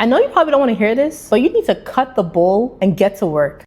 I know you probably don't want to hear this, but you need to cut the bull and get to work.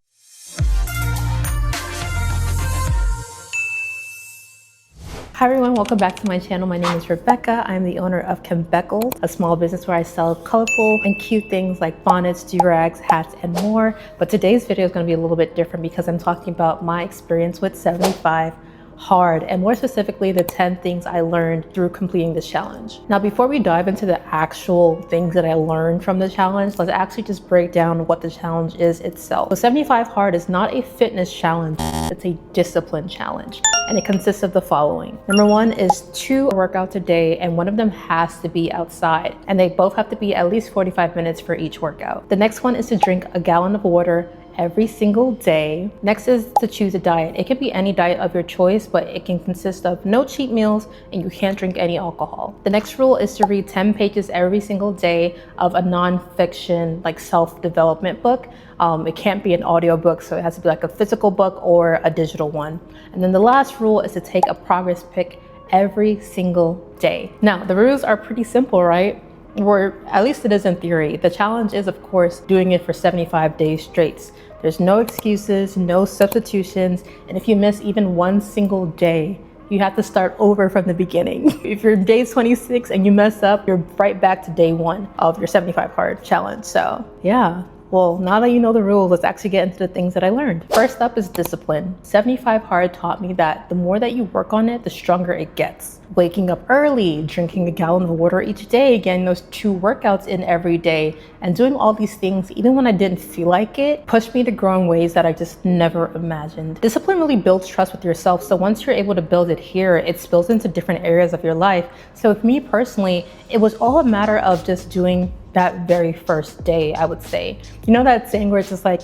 Hi everyone, welcome back to my channel. My name is Rebecca. I'm the owner of Kembeckled, a small business where I sell colorful and cute things like bonnets, do-rags, hats, and more. But today's video is going to be a little bit different because I'm talking about my experience with 75 hard, and more specifically the 10 things I learned through completing this challenge. Now, before we dive into the actual things that I learned from the challenge, let's actually just break down what the challenge is itself. So 75 hard is not a fitness challenge, it's a discipline challenge. And it consists of the following. Number one is 2 workouts a day, and one of them has to be outside. And they both have to be at least 45 minutes for each workout. The next one is to drink a gallon of water every single day. Next is to choose a diet. It can be any diet of your choice, but it can consist of no cheat meals and you can't drink any alcohol. The next rule is to read 10 pages every single day of a non-fiction, like self-development book. It can't be an audio book, so it has to be like a physical book or a digital one. And then the last rule is to take a progress pic every single day. Now, the rules are pretty simple, right? Or at least it is in theory. The challenge is, of course, doing it for 75 days straight. There's no excuses, no substitutions, and if you miss even one single day, you have to start over from the beginning. If you're day 26 and you mess up, you're right back to day 1 of your 75 hard challenge. So yeah. Well, now that you know the rules, let's actually get into the things that I learned. First up is discipline. 75 hard taught me that the more that you work on it, the stronger it gets. Waking up early, drinking a gallon of water each day, getting those 2 workouts in every day, and doing all these things even when I didn't feel like it, pushed me to grow in ways that I just never imagined. Discipline really builds trust with yourself, so once you're able to build it here, it spills into different areas of your life. So with me personally, it was all a matter of just doing that very first day, I would say. You know that saying where it's just like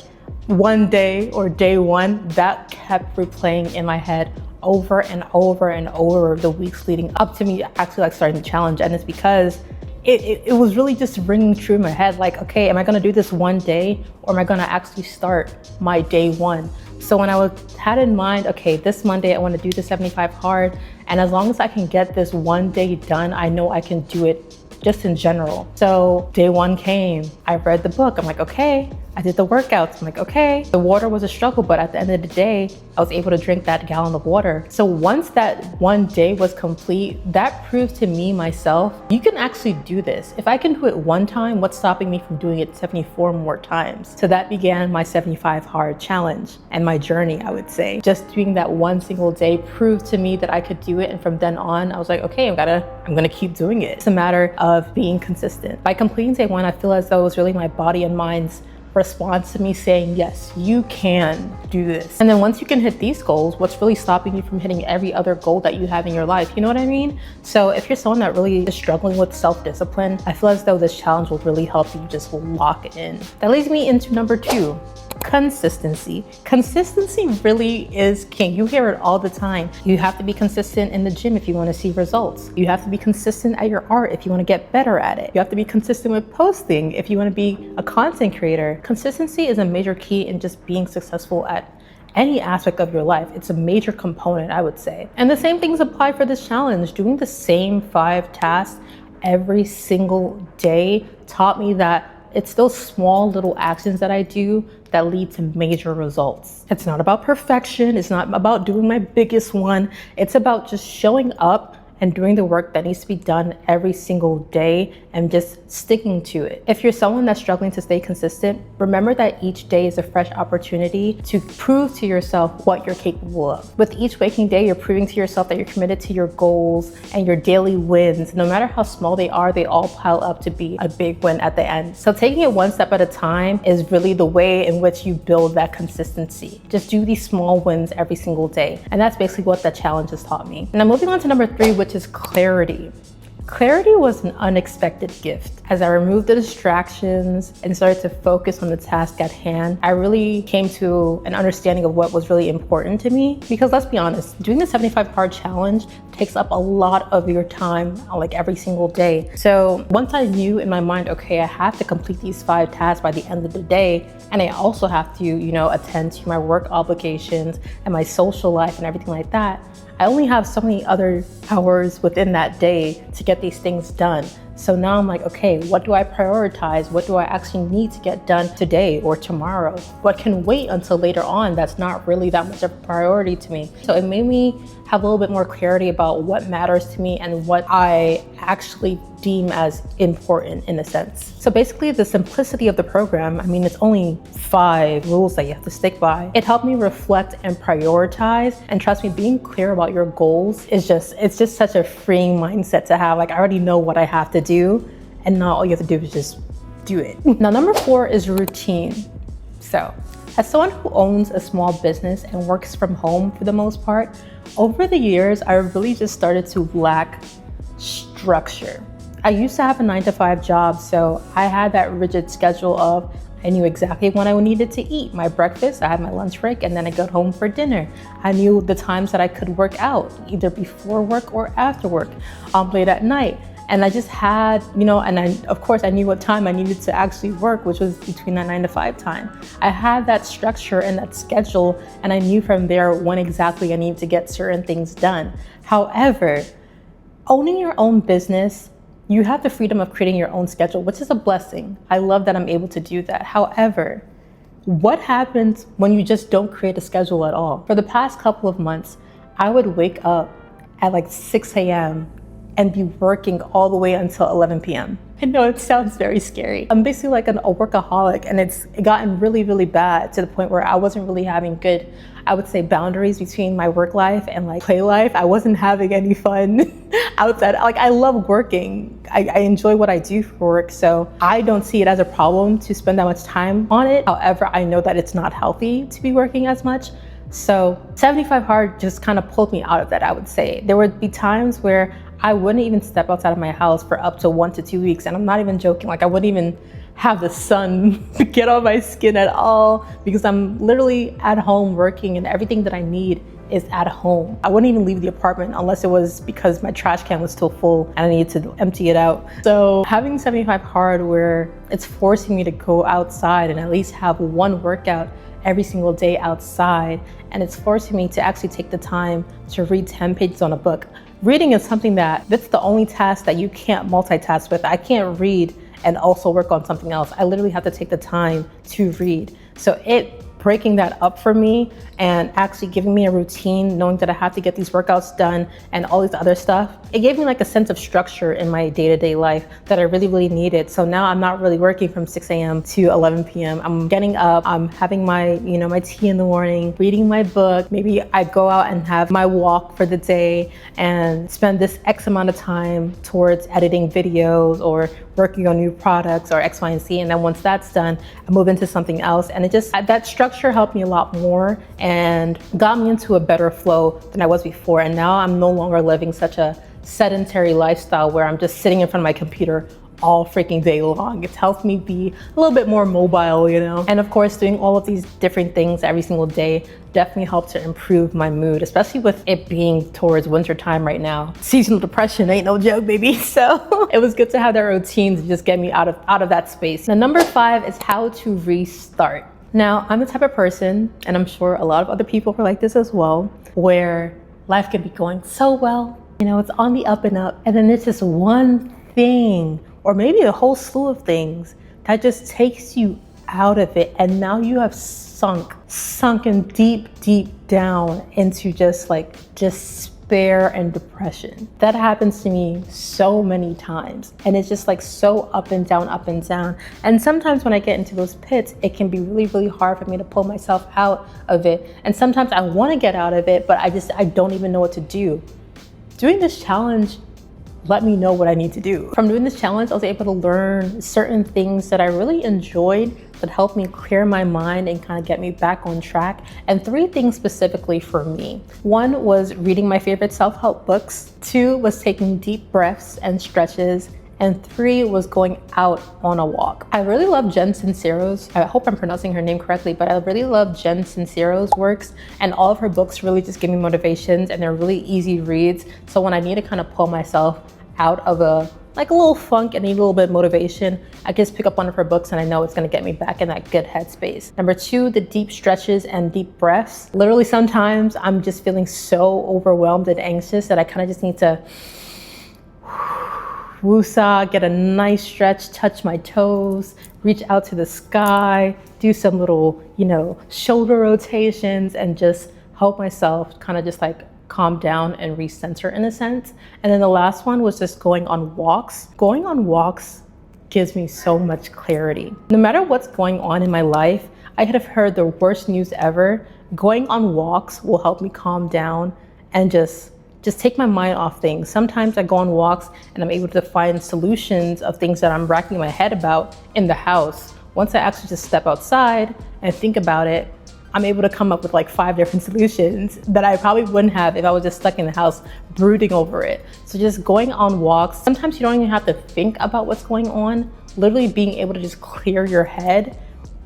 one day or day one? That kept replaying in my head over and over and over the weeks leading up to me actually like starting the challenge. And it's because it was really just ringing true in my head, like, okay, am I gonna do this one day or am I gonna actually start my day 1? So when I had in mind, okay, this Monday I wanna do the 75 hard, and as long as I can get this one day done, I know I can do it just in general. So day 1 came, I read the book, I'm like, okay. I did the workouts, I'm like, okay. The water was a struggle, but at the end of the day, I was able to drink that gallon of water. So once that one day was complete, that proved to me myself, you can actually do this. If I can do it one time, what's stopping me from doing it 74 more times? So that began my 75 hard challenge and my journey, I would say. Just doing that one single day proved to me that I could do it. And from then on, I was like, okay, I'm gonna keep doing it. It's a matter of being consistent. By completing day 1, I feel as though it was really my body and mind's response to me saying, yes, you can do this. And then once you can hit these goals, what's really stopping you from hitting every other goal that you have in your life? You know what I mean? So if you're someone that really is struggling with self-discipline, I feel as though this challenge will really help you just lock it in. That leads me into number 2. Consistency. Consistency really is king. You hear it all the time. You have to be consistent in the gym if you want to see results. You have to be consistent at your art if you want to get better at it. You have to be consistent with posting if you want to be a content creator. Consistency is a major key in just being successful at any aspect of your life. It's a major component, I would say. And the same things apply for this challenge. Doing the same 5 tasks every single day taught me that it's those small little actions that I do that lead to major results. It's not about perfection. It's not about doing my biggest one. It's about just showing up and doing the work that needs to be done every single day and just sticking to it. If you're someone that's struggling to stay consistent, remember that each day is a fresh opportunity to prove to yourself what you're capable of. With each waking day, you're proving to yourself that you're committed to your goals and your daily wins. No matter how small they are, they all pile up to be a big win at the end. So taking it one step at a time is really the way in which you build that consistency. Just do these small wins every single day. And that's basically what the challenge has taught me. Now moving on to number 3, which is clarity. Clarity was an unexpected gift. As I removed the distractions and started to focus on the task at hand, I really came to an understanding of what was really important to me. Because let's be honest, doing the 75 hard challenge takes up a lot of your time, like every single day. So once I knew in my mind, okay, I have to complete these 5 tasks by the end of the day, and I also have to, attend to my work obligations and my social life and everything like that, I only have so many other hours within that day to get these things done. So now I'm like, okay, what do I prioritize? What do I actually need to get done today or tomorrow? What can wait until later on? That's not really that much of a priority to me. So it made me have a little bit more clarity about what matters to me and what I actually deem as important in a sense. So basically the simplicity of the program, I mean, it's only 5 rules that you have to stick by. It helped me reflect and prioritize, and trust me, being clear about your goals is it's just such a freeing mindset to have. Like, I already know what I have to do, and now all you have to do is just do it. Now, number 4 is routine. So as someone who owns a small business and works from home for the most part, over the years, I really just started to lack structure. I used to have a 9-to-5 job, so I had that rigid schedule of I knew exactly when I needed to eat my breakfast, I had my lunch break, and then I got home for dinner. I knew the times that I could work out, either before work or after work, late at night. And I just had, of course I knew what time I needed to actually work, which was between that 9-to-5 time. I had that structure and that schedule, and I knew from there when exactly I needed to get certain things done. However, owning your own business, you have the freedom of creating your own schedule, which is a blessing. I love that I'm able to do that. However, what happens when you just don't create a schedule at all? For the past couple of months, I would wake up at like 6 a.m. and be working all the way until 11 p.m. I know it sounds very scary. I'm basically like a workaholic, and it's gotten really, really bad to the point where I wasn't really having good, I would say, boundaries between my work life and like play life. I wasn't having any fun outside. Like, I love working. I enjoy what I do for work, so I don't see it as a problem to spend that much time on it. However, I know that it's not healthy to be working as much. So 75 Hard just kind of pulled me out of that, I would say. There would be times where I wouldn't even step outside of my house for up to 1 to 2 weeks. And I'm not even joking. Like, I wouldn't even have the sun get on my skin at all, because I'm literally at home working, and everything that I need is at home. I wouldn't even leave the apartment unless it was because my trash can was still full and I needed to empty it out. So having 75 Hard, where it's forcing me to go outside and at least have one workout every single day outside, and it's forcing me to actually take the time to read 10 pages on a book. Reading is something that's the only task that you can't multitask with. I can't read and also work on something else. I literally have to take the time to read. So breaking that up for me and actually giving me a routine, knowing that I have to get these workouts done and all this other stuff, it gave me like a sense of structure in my day-to-day life that I really, really needed. So now I'm not really working from 6 a.m. to 11 p.m. I'm getting up, I'm having my, my tea in the morning, reading my book. Maybe I go out and have my walk for the day and spend this X amount of time towards editing videos or working on new products or X, Y, and Z. And then once that's done, I move into something else. And that structure helped me a lot more and got me into a better flow than I was before. And now I'm no longer living such a sedentary lifestyle where I'm just sitting in front of my computer all freaking day long. It's helped me be a little bit more mobile, And of course, doing all of these different things every single day definitely helped to improve my mood, especially with it being towards winter time right now. Seasonal depression ain't no joke, baby. So it was good to have that routine to just get me out of that space. Now, number 5 is how to restart. Now, I'm the type of person, and I'm sure a lot of other people are like this as well, where life can be going so well, it's on the up and up, and then there's just one thing, or maybe a whole slew of things that just takes you out of it, and now you have sunken deep down into just despair and depression. That happens to me so many times, and it's just like so up and down. And sometimes when I get into those pits, it can be really, really hard for me to pull myself out of it. And sometimes I want to get out of it, but I don't even know what to do. Doing this challenge let me know what I need to do. From doing this challenge, I was able to learn certain things that I really enjoyed that helped me clear my mind and kind of get me back on track. And 3 things specifically for me. 1 was reading my favorite self-help books. 2 was taking deep breaths and stretches. And 3 was going out on a walk. I really love Jen Sincero's, I hope I'm pronouncing her name correctly, but I really love Jen Sincero's works, and all of her books really just give me motivations, and they're really easy reads. So when I need to kind of pull myself out of a little funk and need a little bit of motivation, I just pick up one of her books and I know it's gonna get me back in that good headspace. Number 2, the deep stretches and deep breaths. Literally sometimes I'm just feeling so overwhelmed and anxious that I kind of just need to woosah, get a nice stretch, touch my toes, reach out to the sky, do some little, shoulder rotations, and just help myself kind of just like calm down and recenter in a sense. And then the last one was just going on walks. Going on walks gives me so much clarity. No matter what's going on in my life, I could have heard the worst news ever. Going on walks will help me calm down and just take my mind off things. Sometimes I go on walks and I'm able to find solutions of things that I'm racking my head about in the house. Once I actually just step outside and think about it, I'm able to come up with like 5 different solutions that I probably wouldn't have if I was just stuck in the house brooding over it. So just going on walks, sometimes you don't even have to think about what's going on. Literally being able to just clear your head,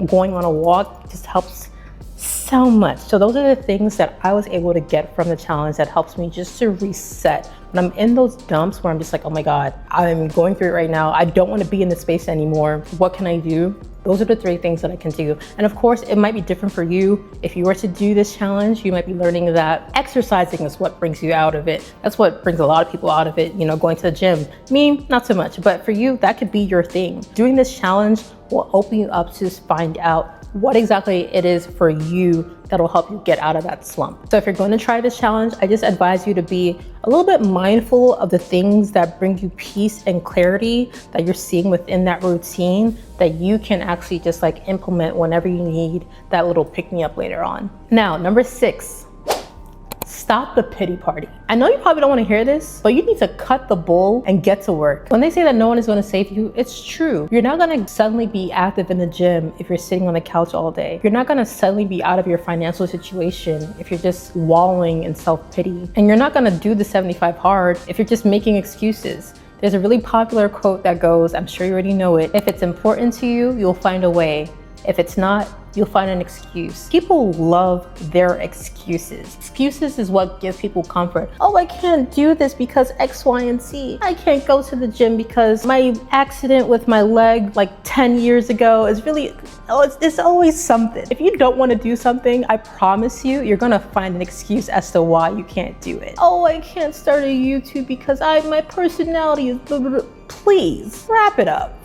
going on a walk just helps so much. So those are the things that I was able to get from the challenge that helps me just to reset. When I'm in those dumps where I'm just like, oh my God, I'm going through it right now. I don't want to be in this space anymore. What can I do? Those are the 3 things that I can do. And of course, it might be different for you. If you were to do this challenge, you might be learning that exercising is what brings you out of it. That's what brings a lot of people out of it, going to the gym. Me, not so much, but for you, that could be your thing. Doing this challenge will open you up to find out what exactly it is for you that'll help you get out of that slump. So if you're going to try this challenge, I just advise you to be a little bit mindful of the things that bring you peace and clarity that you're seeing within that routine that you can actually just like implement whenever you need that little pick me up later on. Now, number 6. Stop the pity party. I know you probably don't want to hear this, but you need to cut the bull and get to work. When they say that no one is going to save you, it's true. You're not going to suddenly be active in the gym if you're sitting on the couch all day. You're not going to suddenly be out of your financial situation if you're just wallowing in self-pity. And you're not going to do the 75 hard if you're just making excuses. There's a really popular quote that goes, I'm sure you already know it, if it's important to you, you'll find a way. If it's not, you'll find an excuse. People love their excuses. Excuses is what gives people comfort. Oh, I can't do this because X, Y, and Z. I can't go to the gym because my accident with my leg like 10 years ago is really, it's always something. If you don't want to do something, I promise you, you're gonna find an excuse as to why you can't do it. Oh, I can't start a YouTube because my personality is blah, blah, blah. Please, wrap it up.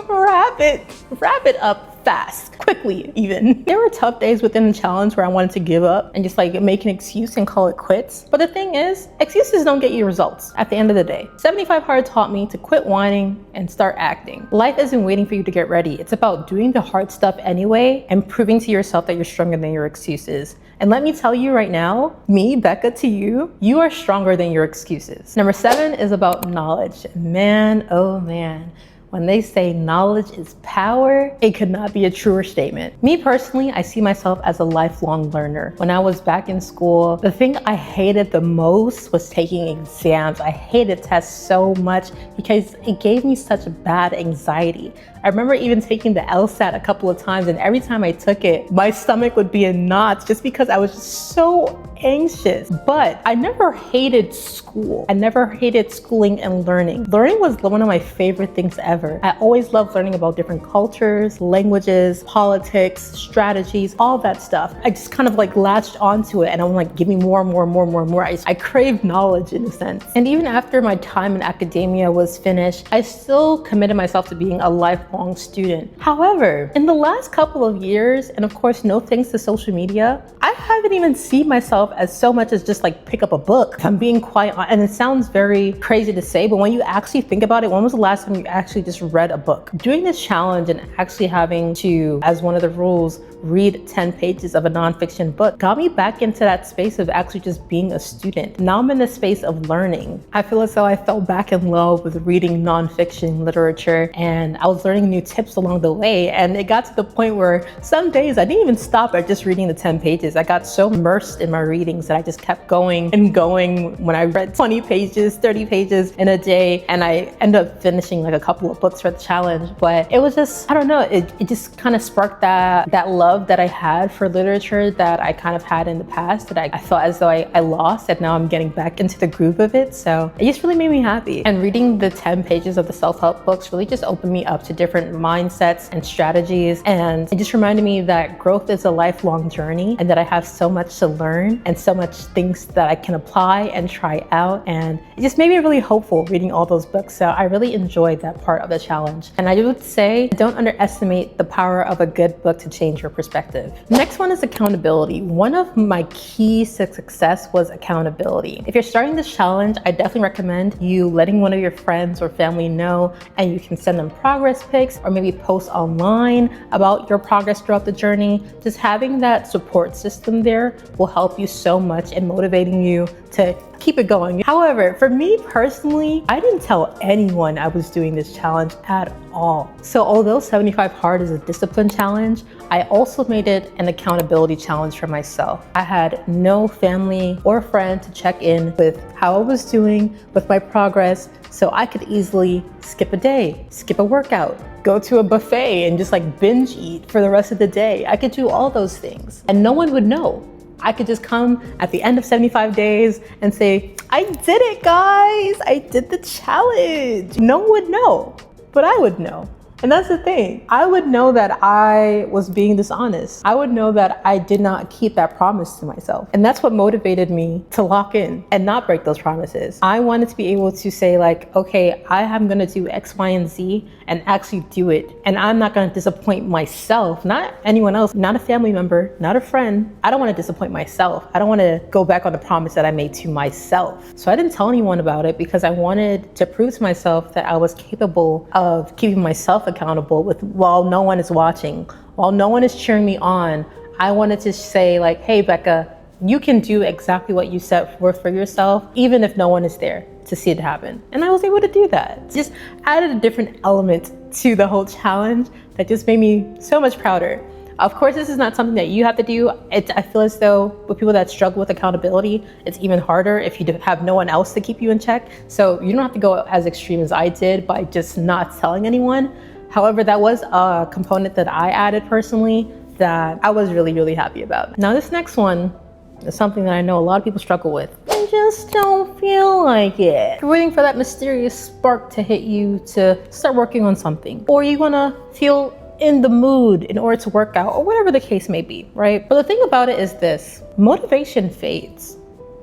Wrap it up fast, quickly even. There were tough days within the challenge where I wanted to give up and just like make an excuse and call it quits. But the thing is, excuses don't get you results at the end of the day. 75 Hard taught me to quit whining and start acting. Life isn't waiting for you to get ready. It's about doing the hard stuff anyway and proving to yourself that you're stronger than your excuses. And let me tell you right now, me, Becca, to you, you are stronger than your excuses. Number 7 is about knowledge. Man, oh man. When they say knowledge is power, it could not be a truer statement. Me personally, I see myself as a lifelong learner. When I was back in school, the thing I hated the most was taking exams. I hated tests so much because it gave me such a bad anxiety. I remember even taking the LSAT a couple of times, and every time I took it, my stomach would be in knots just because I was just so anxious. But I never hated school. I never hated schooling and learning. Learning was one of my favorite things ever. I always loved learning about different cultures, languages, politics, strategies, all that stuff. I just kind of like latched onto it and I'm like, give me more and more and more and more and more. I craved knowledge in a sense. And even after my time in academia was finished, I still committed myself to being a lifelong student. However, in the last couple of years, and of course, no thanks to social media, I haven't even seen myself as so much as just like pick up a book. If I'm being quite honest, and it sounds very crazy to say, but when you actually think about it, when was the last time you actually just read a book? Doing this challenge and actually having to, as one of the rules, read 10 pages of a nonfiction book got me back into that space of actually just being a student. Now I'm in the space of learning. I feel as though I fell back in love with reading nonfiction literature, and I was learning new tips along the way. And it got to the point where some days I didn't even stop at just reading the 10 pages. I got so immersed in my readings that I just kept going and going. When I read 20 pages, 30 pages in a day, and I ended up finishing like a couple of books for the challenge. But it was just, I don't know, it just kind of sparked that love love that I had for literature that I kind of had in the past that I felt as though I lost, and now I'm getting back into the groove of it. So it just really made me happy. And reading the 10 pages of the self-help books really just opened me up to different mindsets and strategies. And it just reminded me that growth is a lifelong journey and that I have so much to learn and so much things that I can apply and try out. And it just made me really hopeful reading all those books. So I really enjoyed that part of the challenge. And I would say, don't underestimate the power of a good book to change your perspective. Next one is accountability. One of my keys to success was accountability. If you're starting this challenge, I definitely recommend you letting one of your friends or family know, and you can send them progress pics or maybe post online about your progress throughout the journey. Just having that support system there will help you so much in motivating you to keep it going. However, for me personally, I didn't tell anyone I was doing this challenge at all. So although 75 Hard is a discipline challenge, I also made it an accountability challenge for myself. I had no family or friend to check in with how I was doing with my progress, so I could easily skip a day, skip a workout, go to a buffet and just like binge eat for the rest of the day. I could do all those things and no one would know. I could just come at the end of 75 days and say, I did it, guys. I did the challenge. No one would know, but I would know. And that's the thing. I would know that I was being dishonest. I would know that I did not keep that promise to myself. And that's what motivated me to lock in and not break those promises. I wanted to be able to say like, okay, I am gonna do X, Y, and Z and actually do it. And I'm not gonna disappoint myself, not anyone else, not a family member, not a friend. I don't wanna disappoint myself. I don't wanna go back on the promise that I made to myself. So I didn't tell anyone about it because I wanted to prove to myself that I was capable of keeping myself accountable while no one is watching, while no one is cheering me on. I wanted to say like, hey, Becca, you can do exactly what you set forth for yourself, even if no one is there to see it happen. And I was able to do that. Just added a different element to the whole challenge that just made me so much prouder. Of course, this is not something that you have to do. I feel as though with people that struggle with accountability, it's even harder if you have no one else to keep you in check. So you don't have to go as extreme as I did by just not telling anyone. However, that was a component that I added personally that I was really, really happy about. Now this next one is something that I know a lot of people struggle with. I just don't feel like it. You're waiting for that mysterious spark to hit you to start working on something. Or you wanna feel in the mood in order to work out, or whatever the case may be, right? But the thing about it is this, motivation fades.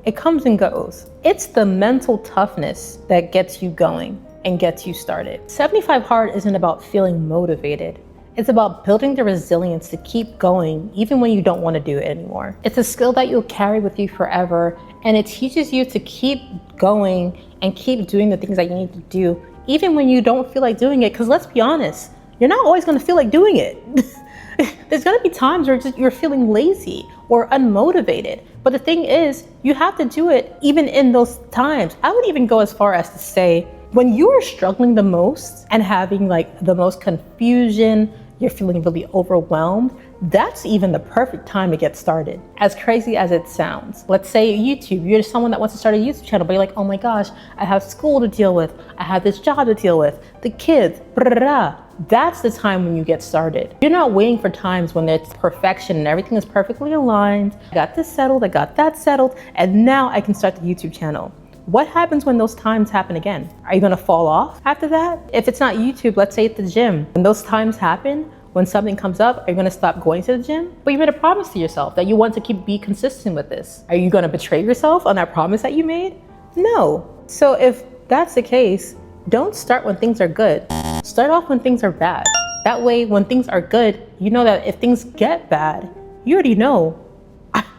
It comes and goes. It's the mental toughness that gets you going and gets you started. 75 Hard isn't about feeling motivated. It's about building the resilience to keep going even when you don't want to do it anymore. It's a skill that you'll carry with you forever, and it teaches you to keep going and keep doing the things that you need to do even when you don't feel like doing it. Because let's be honest, you're not always going to feel like doing it. There's going to be times where you're feeling lazy or unmotivated. But the thing is, you have to do it even in those times. I would even go as far as to say, when you are struggling the most and having like the most confusion, you're feeling really overwhelmed, that's even the perfect time to get started. As crazy as it sounds. Let's say YouTube, you're someone that wants to start a YouTube channel, but you're like, oh my gosh, I have school to deal with, I have this job to deal with, the kids, blah. That's the time when you get started. You're not waiting for times when it's perfection and everything is perfectly aligned. I got this settled, I got that settled, and now I can start the YouTube channel. What happens when those times happen again? Are you gonna fall off after that? If it's not YouTube, let's say at the gym. When those times happen, when something comes up, are you gonna stop going to the gym? But you made a promise to yourself that you want to be consistent with this. Are you gonna betray yourself on that promise that you made? No. So if that's the case, don't start when things are good. Start off when things are bad. That way, when things are good, you know that if things get bad, you already know,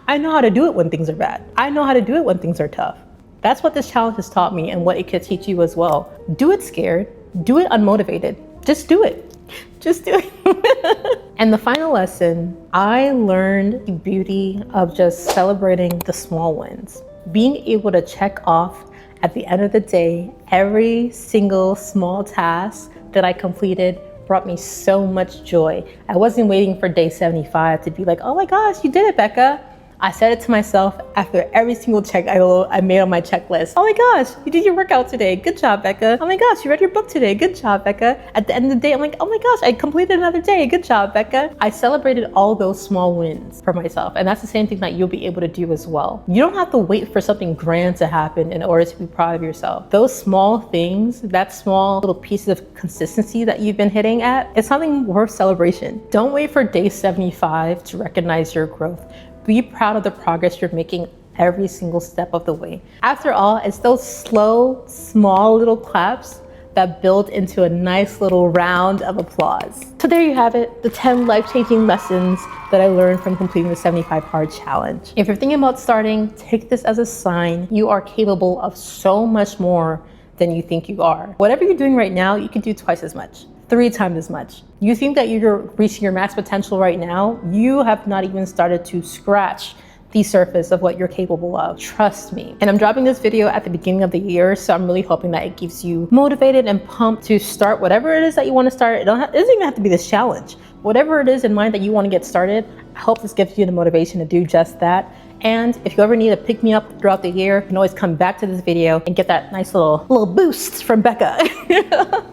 I know how to do it when things are bad. I know how to do it when things are tough. That's what this challenge has taught me and what it could teach you as well. Do it scared, do it unmotivated. Just do it. Just do it. And the final lesson, I learned the beauty of just celebrating the small wins. Being able to check off at the end of the day, every single small task that I completed brought me so much joy. I wasn't waiting for day 75 to be like, oh my gosh, you did it, Becca. I said it to myself after every single check I made on my checklist. Oh my gosh, you did your workout today. Good job, Becca. Oh my gosh, you read your book today. Good job, Becca. At the end of the day, I'm like, oh my gosh, I completed another day. Good job, Becca. I celebrated all those small wins for myself. And that's the same thing that you'll be able to do as well. You don't have to wait for something grand to happen in order to be proud of yourself. Those small things, that small little pieces of consistency that you've been hitting at, it's something worth celebration. Don't wait for day 75 to recognize your growth. Be proud of the progress you're making every single step of the way. After all, it's those slow, small little claps that build into a nice little round of applause. So there you have it, the 10 life-changing lessons that I learned from completing the 75 Hard Challenge. If you're thinking about starting, take this as a sign you are capable of so much more than you think you are. Whatever you're doing right now, you can do twice as much, 3 times as much. You think that you're reaching your max potential right now, you have not even started to scratch the surface of what you're capable of. Trust me. And I'm dropping this video at the beginning of the year, so I'm really hoping that it keeps you motivated and pumped to start whatever it is that you want to start. It doesn't even have to be this challenge. Whatever it is in mind that you want to get started, I hope this gives you the motivation to do just that. And if you ever need a pick-me-up throughout the year, you can always come back to this video and get that nice little boost from Becca.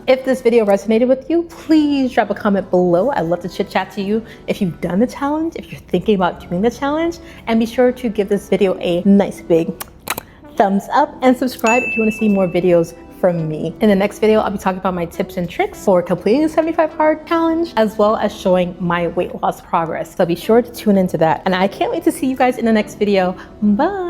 If this video resonated with you, please drop a comment below. I'd love to chit-chat to you if you've done the challenge, if you're thinking about doing the challenge, and be sure to give this video a nice big thumbs up and subscribe if you want to see more videos from me. In the next video, I'll be talking about my tips and tricks for completing the 75 Hard Challenge, as well as showing my weight loss progress. So be sure to tune into that. And I can't wait to see you guys in the next video. Bye.